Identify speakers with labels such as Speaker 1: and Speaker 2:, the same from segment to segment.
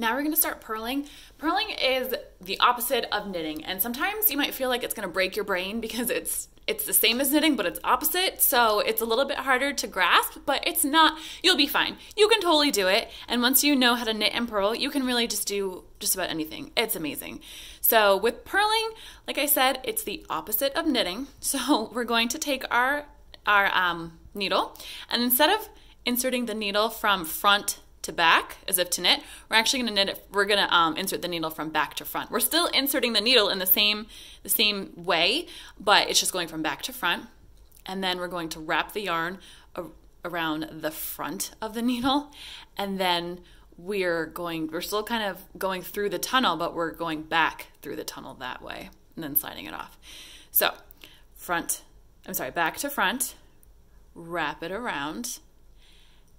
Speaker 1: Now we're gonna start purling. Purling is the opposite of knitting, and sometimes you might feel like it's gonna break your brain because it's the same as knitting, but it's opposite, so it's a little bit harder to grasp, but it's not, you'll be fine. You can totally do it, and once you know how to knit and purl, you can really just do just about anything. It's amazing. So with purling, like I said, it's the opposite of knitting. So we're going to take our needle, and instead of inserting the needle from front to back as if to knit, we're actually going to knit it. We're going to insert the needle from back to front. We're still inserting the needle in the same way, but it's just going from back to front. And then we're going to wrap the yarn around the front of the needle, and then we're still kind of going through the tunnel, but we're going back through the tunnel that way and then sliding it off. So back to front, wrap it around,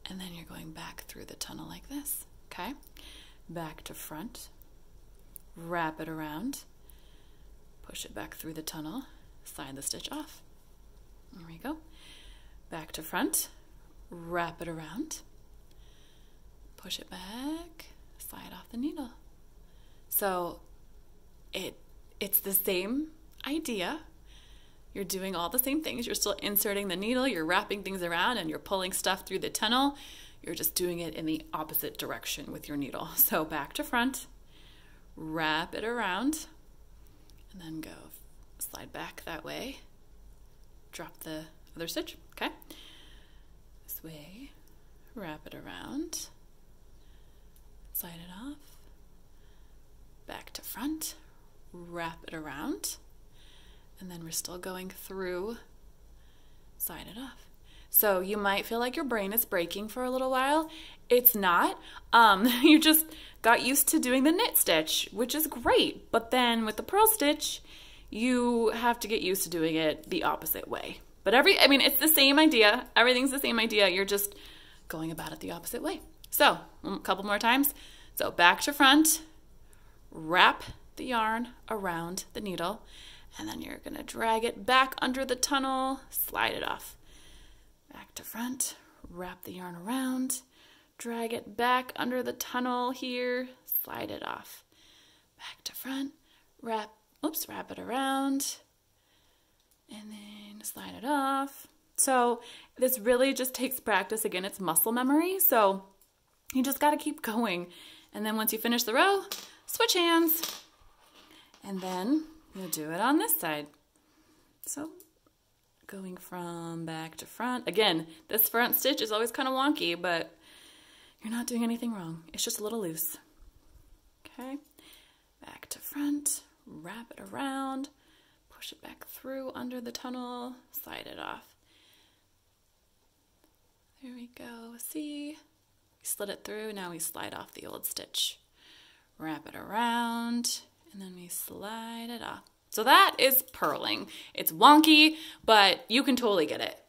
Speaker 1: and then you're going back through the tunnel like this, okay? Back to front, wrap it around, push it back through the tunnel, slide the stitch off. There we go. Back to front, wrap it around, push it back, slide off the needle. So it's the same idea. You're doing all the same things. You're still inserting the needle, you're wrapping things around, and you're pulling stuff through the tunnel. You're just doing it in the opposite direction with your needle. So back to front, wrap it around, and then go slide back that way. Drop the other stitch, okay? This way, wrap it around, slide it off, back to front, wrap it around, and then we're still going through, slide it off. So you might feel like your brain is breaking for a little while. It's not. You just got used to doing the knit stitch, which is great. But then with the purl stitch, you have to get used to doing it the opposite way. But it's the same idea. Everything's the same idea. You're just going about it the opposite way. So a couple more times. So back to front, wrap the yarn around the needle, and then you're gonna drag it back under the tunnel, slide it off. Back to front, wrap the yarn around, drag it back under the tunnel here, slide it off. Back to front, wrap it around, and then slide it off. So this really just takes practice. Again, it's muscle memory, so you just gotta keep going. And then once you finish the row, switch hands, and then you'll do it on this side. So going from back to front. Again, this front stitch is always kind of wonky, but you're not doing anything wrong. It's just a little loose. Okay, back to front, wrap it around, push it back through under the tunnel, slide it off. There we go. See? We slid it through, now we slide off the old stitch. Wrap it around, and then we slide it off. So that is purling. It's wonky, but you can totally get it.